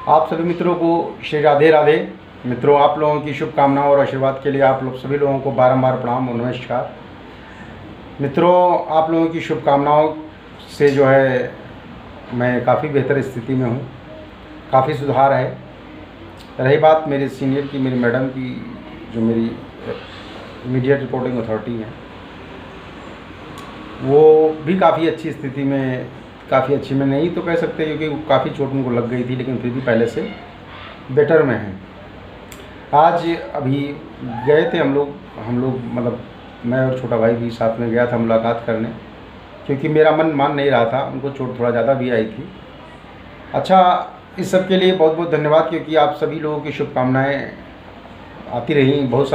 आप सभी मित्रों को श्री राधे राधे। मित्रों, आप लोगों की शुभकामनाओं और आशीर्वाद के लिए आप लोग सभी लोगों को बारंबार प्रणाम और नमस्कार। मित्रों, आप लोगों की शुभकामनाओं से जो है मैं काफ़ी बेहतर स्थिति में हूँ, काफ़ी सुधार है। रही बात मेरे सीनियर की, मेरी मैडम की, जो मेरी इमीडिएट रिपोर्टिंग अथॉरिटी है, वो भी काफ़ी अच्छी स्थिति में, काफ़ी अच्छी में नहीं तो कह सकते क्योंकि काफ़ी चोट उनको लग गई थी, लेकिन फिर भी पहले से बेटर में हैं। आज अभी गए थे हम लोग मतलब मैं और छोटा भाई भी साथ में गया था मुलाकात करने, क्योंकि मेरा मन मान नहीं रहा था, उनको चोट थोड़ा ज़्यादा भी आई थी। अच्छा, इस सब के लिए बहुत बहुत धन्यवाद, क्योंकि आप सभी लोगों की शुभकामनाएँ आती रही। बहुत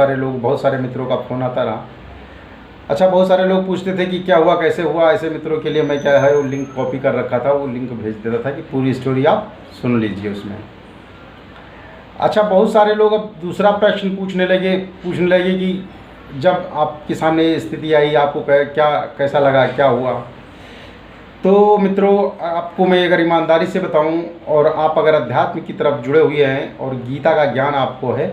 सारे मित्रों का फ़ोन आता रहा। अच्छा, बहुत सारे लोग पूछते थे कि क्या हुआ, कैसे हुआ। ऐसे मित्रों के लिए मैं क्या है वो लिंक कॉपी कर रखा था, वो लिंक भेज देता था कि पूरी स्टोरी आप सुन लीजिए उसमें। अच्छा, बहुत सारे लोग अब दूसरा प्रश्न पूछने लगे कि जब आपके सामने ये स्थिति आई आपको क्या कैसा लगा, क्या हुआ। तो मित्रों, आपको मैं अगर ईमानदारी से बताऊं और आप अगर अध्यात्म की तरफ जुड़े हुए हैं और गीता का ज्ञान आपको है,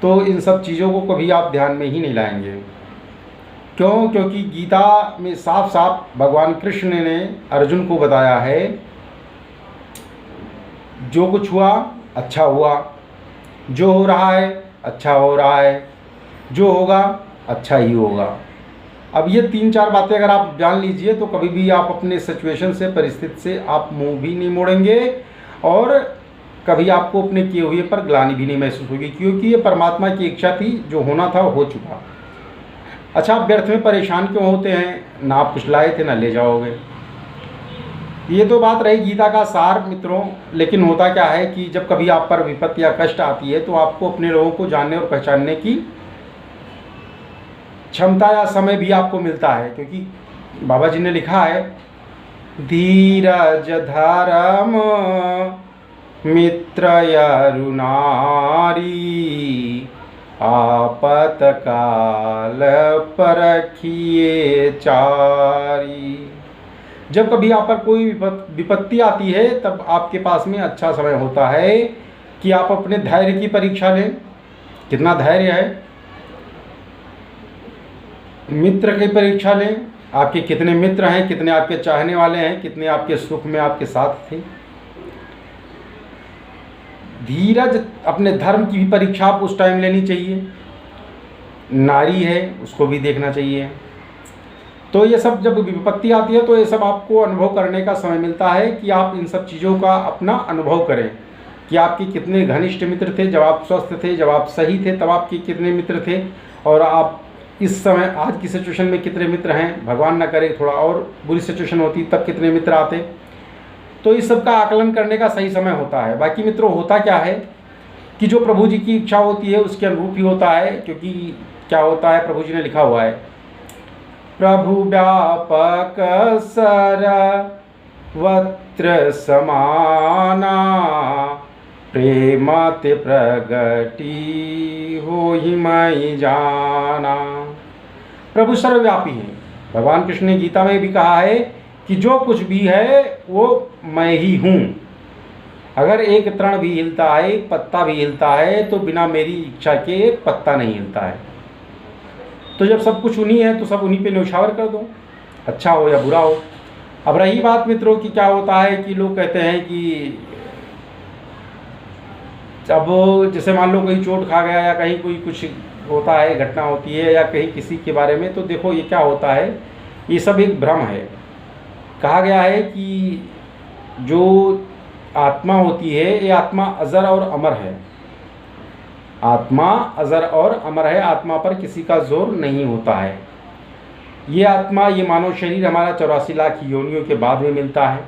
तो इन सब चीज़ों को कभी आप ध्यान में ही नहीं लाएंगे। क्यों? क्योंकि गीता में साफ साफ भगवान कृष्ण ने अर्जुन को बताया है, जो कुछ हुआ अच्छा हुआ, जो हो रहा है अच्छा हो रहा है, जो होगा अच्छा ही होगा। अब ये 3-4 बातें अगर आप जान लीजिए तो कभी भी आप अपने सिचुएशन से, परिस्थिति से आप मुंह भी नहीं मोड़ेंगे और कभी आपको अपने किए हुए पर ग्लानि भी नहीं महसूस होगी, क्योंकि ये परमात्मा की इच्छा थी, जो होना था हो चुका। अच्छा, आप व्यर्थ में परेशान क्यों होते हैं? ना आप कुछ लाए थे ना ले जाओगे। ये तो बात रही गीता का सार मित्रों। लेकिन होता क्या है कि जब कभी आप पर विपत्ति या कष्ट आती है तो आपको अपने लोगों को जानने और पहचानने की क्षमता या समय भी आपको मिलता है, क्योंकि बाबा जी ने लिखा है, धीरज धर्म मित्र अरुणारी, आपत काल परखिए चारी। जब कभी आप पर कोई विपत्ति आती है तब आपके पास में अच्छा समय होता है कि आप अपने धैर्य की परीक्षा लें, कितना धैर्य है। मित्र की परीक्षा लें, आपके कितने मित्र हैं, कितने आपके चाहने वाले हैं, कितने आपके सुख में आपके साथ थे। धीरज, अपने धर्म की भी परीक्षा आप उस टाइम लेनी चाहिए। नारी है उसको भी देखना चाहिए। तो ये सब जब विपत्ति आती है तो ये सब आपको अनुभव करने का समय मिलता है कि आप इन सब चीज़ों का अपना अनुभव करें कि आपके कितने घनिष्ठ मित्र थे जब आप स्वस्थ थे, जब आप सही थे तब आपके कितने मित्र थे, और आप इस समय आज की सिचुएशन में कितने मित्र हैं। भगवान ना करे थोड़ा और बुरी सिचुएशन होती तब कितने मित्र आते। तो इस सब का आकलन करने का सही समय होता है। बाकी मित्रों, होता क्या है कि जो प्रभु जी की इच्छा होती है उसके अनुरूप ही होता है। क्योंकि क्या होता है, प्रभु जी ने लिखा हुआ है, प्रभु व्यापक सर्वत्र समाना, प्रेमते प्रगति हो ही मैं जाना। प्रभु सर्वव्यापी हैं। भगवान कृष्ण ने गीता में भी कहा है कि जो कुछ भी है वो मैं ही हूँ। अगर एक तृण भी हिलता है, एक पत्ता भी हिलता है, तो बिना मेरी इच्छा के एक पत्ता नहीं हिलता है। तो जब सब कुछ उन्हीं है तो सब उन्हीं पे न्यौछावर कर दो, अच्छा हो या बुरा हो। अब रही बात मित्रों कि क्या होता है कि लोग कहते हैं कि अब जैसे मान लो कहीं चोट खा गया या कहीं कोई कुछ होता है, घटना होती है या कहीं किसी के बारे में, तो देखो ये क्या होता है, ये सब एक भ्रम है। कहा गया है कि जो आत्मा होती है ये आत्मा अजर और अमर है। आत्मा अजर और अमर है, आत्मा पर किसी का जोर नहीं होता है। ये आत्मा, ये मानव शरीर हमारा 84 लाख योनियों के बाद में मिलता है।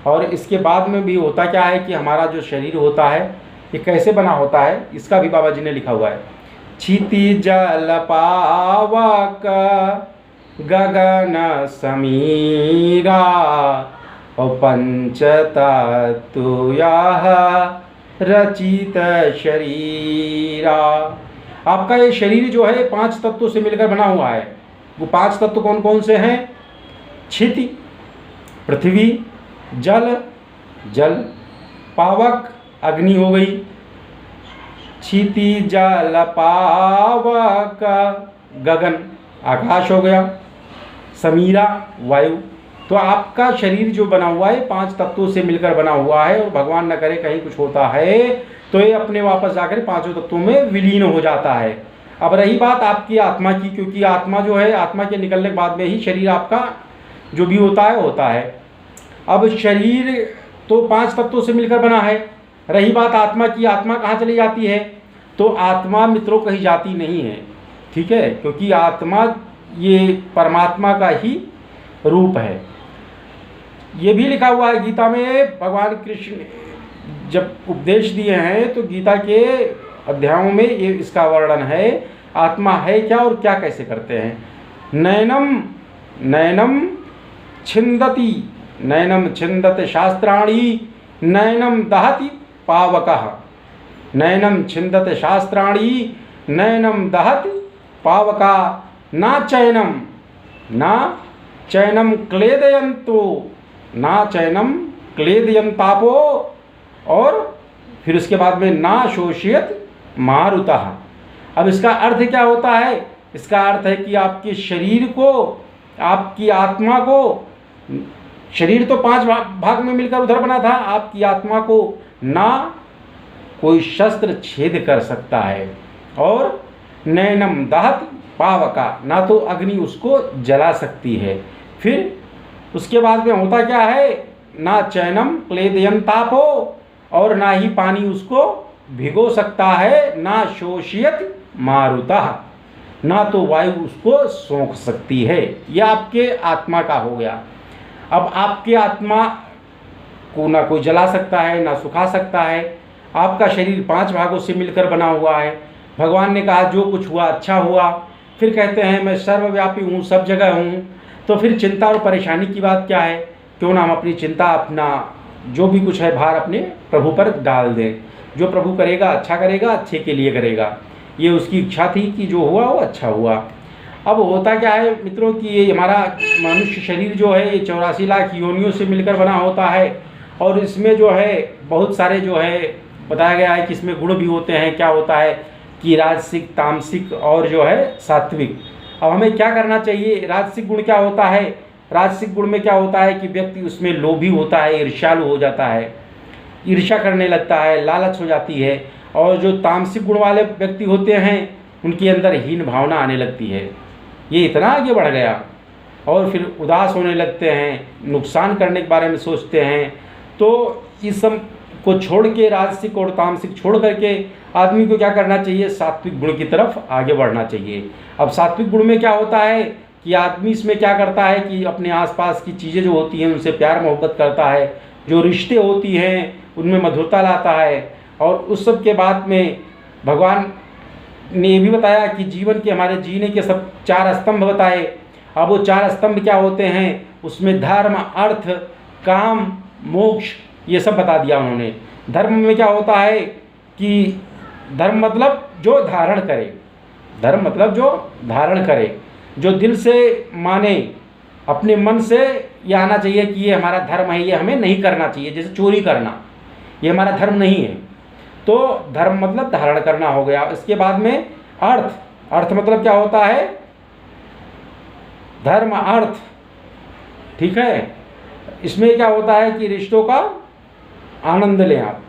और इसके बाद में भी होता क्या है कि हमारा जो शरीर होता है ये कैसे बना होता है, इसका भी बाबा जी ने लिखा हुआ है, क्षिति जल पावक गगन समीरा, और पंच तत्व रचित शरीरा। आपका ये शरीर जो है 5 तत्वों से मिलकर बना हुआ है। वो 5 तत्व कौन कौन से हैं? क्षिति पृथ्वी, जल, पावक अग्नि हो गई, क्षितिज जल पावक गगन आकाश हो गया, समीरा वायु। तो आपका शरीर जो बना हुआ है 5 तत्वों से मिलकर बना हुआ है, और भगवान न करे कहीं कुछ होता है तो ये अपने वापस जाकर 5 तत्वों में विलीन हो जाता है। अब रही बात आपकी आत्मा की, क्योंकि आत्मा जो है, आत्मा के निकलने के बाद में ही शरीर आपका जो भी होता है। अब शरीर तो 5 तत्वों से मिलकर बना है। रही बात आत्मा की, आत्मा कहाँ चली जाती है? तो आत्मा मित्रों कहीं जाती नहीं है, ठीक है, क्योंकि आत्मा ये परमात्मा का ही रूप है। ये भी लिखा हुआ है गीता में, भगवान कृष्ण जब उपदेश दिए हैं तो गीता के अध्यायों में ये इसका वर्णन है, आत्मा है क्या और क्या कैसे करते हैं। नैनम छिंदति शास्त्राणि नैनम दहति पावकः। नैनम छिंदति शास्त्राणि नैनम दहति पावका ना चैनम क्लेदयन्तापो, और फिर उसके बाद में ना शोषयत मारुतः। अब इसका अर्थ क्या होता है? इसका अर्थ है कि आपके शरीर को, आपकी आत्मा को, शरीर तो 5 भाग में मिलकर उधर बना था, आपकी आत्मा को ना कोई शस्त्र छेद कर सकता है, और नैनम दहत पावका, ना तो अग्नि उसको जला सकती है। फिर उसके बाद में होता क्या है? ना चैनम क्लेदयन्तापो, और ना ही पानी उसको भिगो सकता है, ना शोषयत मारुतः, ना तो वायु उसको सोख सकती है। यह आपके आत्मा का हो गया। अब आपके आत्मा को ना कोई जला सकता है, ना सुखा सकता है। आपका शरीर 5 भागों से मिलकर बना हुआ है। भगवान ने कहा जो कुछ हुआ अच्छा हुआ। फिर कहते हैं मैं सर्वव्यापी हूँ, सब जगह हूँ। तो फिर चिंता और परेशानी की बात क्या है? क्यों ना हम अपनी चिंता, अपना जो भी कुछ है भार अपने प्रभु पर डाल दें। जो प्रभु करेगा अच्छा करेगा, अच्छे के लिए करेगा। ये उसकी इच्छा थी कि जो हुआ वो अच्छा हुआ। अब होता क्या है मित्रों कि ये हमारा मनुष्य शरीर जो है ये 84 लाख योनियों से मिलकर बना होता है, और इसमें जो है बहुत सारे जो है बताया गया है कि इसमें गुण भी होते हैं। क्या होता है कि राजसिक, तामसिक और जो है सात्विक। अब हमें क्या करना चाहिए? राजसिक गुण क्या होता है? राजसिक गुण में क्या होता है कि व्यक्ति उसमें लोभी होता है, ईर्ष्यालु हो जाता है, ईर्ष्या करने लगता है, लालच हो जाती है। और जो तामसिक गुण वाले व्यक्ति होते हैं उनके अंदर हीन भावना आने लगती है। ये इतना आगे बढ़ गया, और फिर उदास होने लगते हैं, नुकसान करने के बारे में सोचते हैं। तो इस सब को छोड़ के, राजसिक और तामसिक छोड़ करके आदमी को क्या करना चाहिए? सात्विक गुण की तरफ आगे बढ़ना चाहिए। अब सात्विक गुण में क्या होता है कि आदमी इसमें क्या करता है कि अपने आसपास की चीज़ें जो होती हैं उनसे प्यार मोहब्बत करता है, जो रिश्ते होती हैं उनमें मधुरता लाता है। और उस सब के बाद में भगवान ने ये भी बताया कि जीवन के, हमारे जीने के सब 4 स्तंभ बताए। अब वो 4 स्तंभ क्या होते हैं? उसमें धर्म, अर्थ, काम, मोक्ष, ये सब बता दिया उन्होंने। धर्म में क्या होता है कि धर्म मतलब जो धारण करे, धर्म मतलब जो धारण करे, जो दिल से माने, अपने मन से ये आना चाहिए कि ये हमारा धर्म है, ये हमें नहीं करना चाहिए। जैसे चोरी करना, ये हमारा धर्म नहीं है। तो धर्म मतलब धारण करना हो गया। इसके बाद में अर्थ, अर्थ मतलब क्या होता है? धर्म, अर्थ, ठीक है। इसमें क्या होता है कि रिश्तों का आनंद लें आप।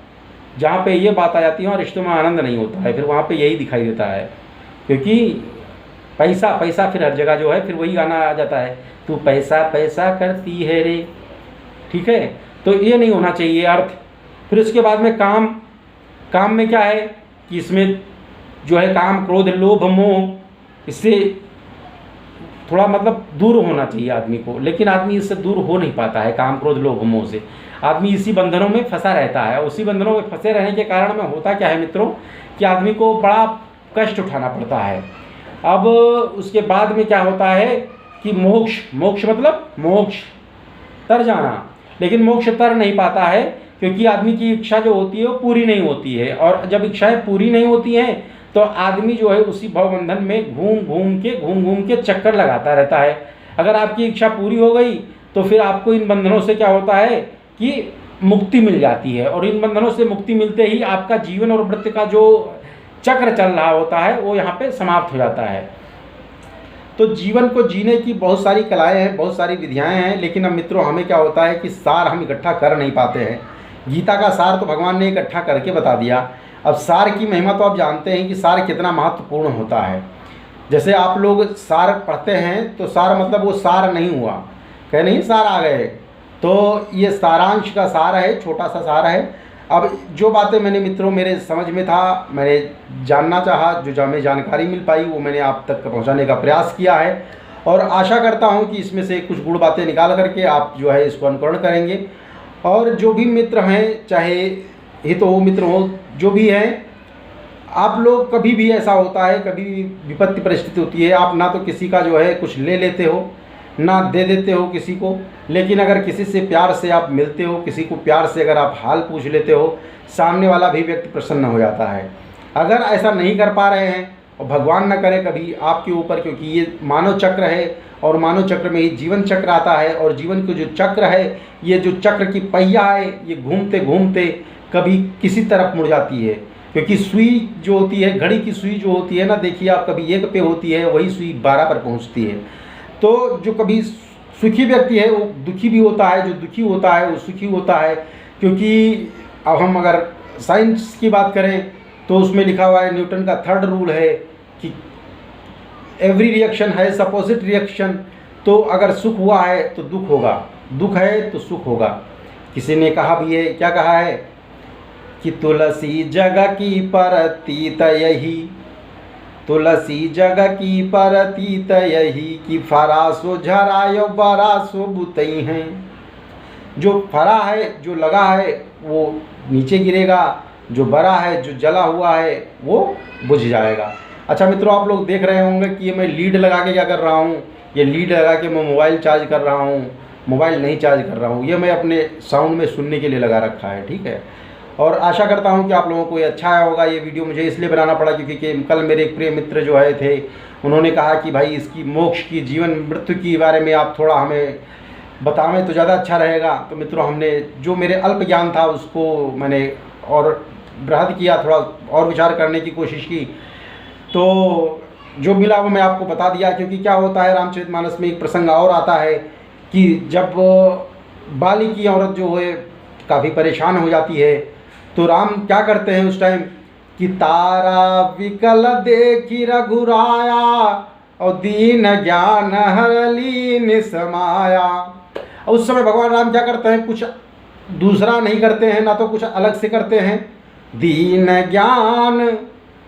जहाँ पे ये बात आ जाती है वहाँ रिश्तों में आनंद नहीं होता है, फिर वहाँ पे यही दिखाई देता है। क्योंकि पैसा पैसा फिर हर जगह जो है फिर वही गाना आ जाता है, तू पैसा पैसा करती है रे, ठीक है। तो ये नहीं होना चाहिए अर्थ। फिर उसके बाद में काम, काम में क्या है कि इसमें जो है काम, क्रोध, लोभ, मोह, इससे थोड़ा मतलब दूर होना चाहिए आदमी को। लेकिन आदमी इससे दूर हो नहीं पाता है, काम, क्रोध, लोभ, मोह से। आदमी इसी बंधनों में फंसा रहता है। उसी बंधनों में फंसे रहने के कारण में होता क्या है मित्रों कि आदमी को बड़ा कष्ट उठाना पड़ता है। अब उसके बाद में क्या होता है कि मोक्ष, मोक्ष मतलब मोक्ष, तर जाना। लेकिन मोक्ष तर नहीं पाता है क्योंकि आदमी की इच्छा जो होती है वो पूरी नहीं होती है। और जब इच्छाएं पूरी नहीं होती हैं तो आदमी जो है उसी भवबंधन में घूम घूम के चक्कर लगाता रहता है। अगर आपकी इच्छा पूरी हो गई तो फिर आपको इन बंधनों से क्या होता है कि मुक्ति मिल जाती है, और इन बंधनों से मुक्ति मिलते ही आपका जीवन और मृत्यु का जो चक्र चल रहा होता है वो यहाँ पे समाप्त हो जाता है। तो जीवन को जीने की बहुत सारी कलाएं हैं, बहुत सारी विधियाएं हैं, लेकिन अब मित्रों हमें क्या होता है कि सार हम इकट्ठा कर नहीं पाते हैं। गीता का सार तो भगवान ने इकट्ठा करके बता दिया। अब सार की महिमा तो आप जानते हैं कि सार कितना महत्वपूर्ण होता है। जैसे आप लोग सार पढ़ते हैं तो सार मतलब वो सार नहीं हुआ, कहे नहीं सार आ गए, तो ये सारांश का सार है, छोटा सा सार है। अब जो बातें मैंने मित्रों मेरे समझ में था, मैंने जानना चाहा, जो हमें जानकारी मिल पाई वो मैंने आप तक पहुंचाने का प्रयास किया है, और आशा करता हूं कि इसमें से कुछ गुड़ बातें निकाल करके आप जो है इसको अनुकरण करेंगे। और जो भी मित्र हैं, चाहे हित हो मित्र हो, जो भी हैं, आप लोग कभी भी ऐसा होता है, कभी भी विपत्ति परिस्थिति होती है, आप ना तो किसी का जो है कुछ ले लेते हो ना दे देते हो किसी को, लेकिन अगर किसी से प्यार से आप मिलते हो, किसी को प्यार से अगर आप हाल पूछ लेते हो, सामने वाला भी व्यक्ति प्रसन्न हो जाता है। अगर ऐसा नहीं कर पा रहे हैं, और भगवान न करे कभी आपके ऊपर, क्योंकि ये मानव चक्र है और मानव चक्र में ही जीवन चक्र आता है, और जीवन का जो चक्र है, ये जो चक्र की पहिया है, ये घूमते घूमते कभी किसी तरफ मुड़ जाती है। क्योंकि सुई जो होती है, घड़ी की सुई जो होती है ना, देखिए आप, कभी एक पे होती है, वही सुई 12 पर पहुंचती है। तो जो कभी सुखी व्यक्ति है वो दुखी भी होता है, जो दुखी होता है वो सुखी होता है। क्योंकि अब हम अगर साइंस की बात करें तो उसमें लिखा हुआ है, न्यूटन का 3rd रूल है कि every reaction has opposite reaction. तो अगर सुख हुआ है तो दुख होगा, दुख है तो सुख होगा। किसी ने कहा भी है, क्या कहा है कि तुलसी जग की परतीत यही, तुलसी जग की परतीत यही, कि फरासो झरायो बरासो बुतई हैं। जो फरा है, जो लगा है वो नीचे गिरेगा, जो बड़ा है, जो जला हुआ है वो बुझ जाएगा। अच्छा मित्रों, आप लोग देख रहे होंगे कि ये मैं लीड लगा के क्या कर रहा हूँ, ये लीड लगा के मैं मोबाइल चार्ज कर रहा हूँ, मोबाइल नहीं चार्ज कर रहा हूँ, ये मैं अपने साउंड में सुनने के लिए लगा रखा है, ठीक है। और आशा करता हूँ कि आप लोगों को ये अच्छा आया होगा। ये वीडियो मुझे इसलिए बनाना पड़ा क्योंकि कल मेरे एक प्रिय मित्र जो है थे, उन्होंने कहा कि भाई इसकी मोक्ष की, जीवन मृत्यु के बारे में आप थोड़ा हमें बतावें तो ज़्यादा अच्छा रहेगा। तो मित्रों, हमने जो मेरे अल्प ज्ञान था उसको मैंने और बृहद किया, थोड़ा और विचार करने की कोशिश की, तो जो मिला वो मैं आपको बता दिया। क्योंकि क्या होता है, रामचरितमानस में एक प्रसंग और आता है कि जब बाली की औरत जो है काफ़ी परेशान हो जाती है, तो राम क्या करते हैं उस टाइम कि तारा विकल देखी रघुराया, और दीन ज्ञान हरली निसमाया। और उस समय भगवान राम क्या करते हैं, कुछ दूसरा नहीं करते हैं, ना तो कुछ अलग से करते हैं, दीन ज्ञान,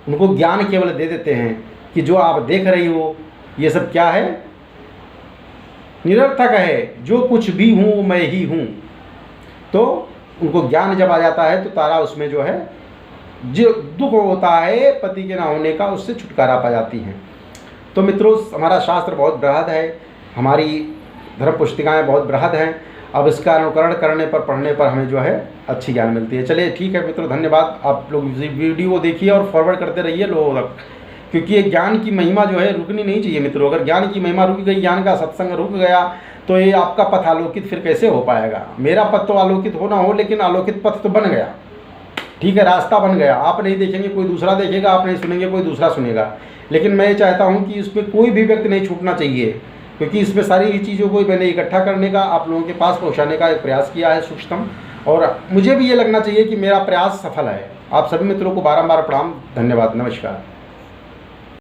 उनको ज्ञान केवल दे देते हैं कि जो आप देख रही हो ये सब क्या है, निरर्थक है, जो कुछ भी हूँ मैं ही हूँ। तो उनको ज्ञान जब आ जाता है तो तारा उसमें जो है, जो दुख होता है पति के ना होने का, उससे छुटकारा पा जाती हैं। तो मित्रों, हमारा शास्त्र बहुत बृहद है, हमारी धर्म पुस्तिकाएँ बहुत बृहद हैं। अब इसका अनुकरण करने पर, पढ़ने पर हमें जो है अच्छी ज्ञान मिलती है। चलिए ठीक है मित्रों, धन्यवाद। आप लोग वीडियो को देखिए और फॉरवर्ड करते रहिए लोगों तक, क्योंकि ये ज्ञान की महिमा जो है रुकनी नहीं चाहिए मित्रों। अगर ज्ञान की महिमा रुक गई, ज्ञान का सत्संग रुक गया, तो ये आपका पथ आलोकित फिर कैसे हो पाएगा। मेरा पथ तो आलोकित हो ना हो, लेकिन आलोकित पथ तो बन गया, ठीक है, रास्ता बन गया। आप नहीं देखेंगे कोई दूसरा देखेगा, आप नहीं सुनेंगे कोई दूसरा सुनेगा। लेकिन मैं ये चाहता हूँ कि इसमें कोई भी व्यक्ति नहीं छूटना चाहिए, क्योंकि इसमें सारी ही चीज़ों को मैंने इकट्ठा करने का, आप लोगों के पास पहुँचाने का एक प्रयास किया है सूक्ष्म, और मुझे भी ये लगना चाहिए कि मेरा प्रयास सफल है। आप सभी मित्रों को बारंबार प्रणाम, धन्यवाद, नमस्कार।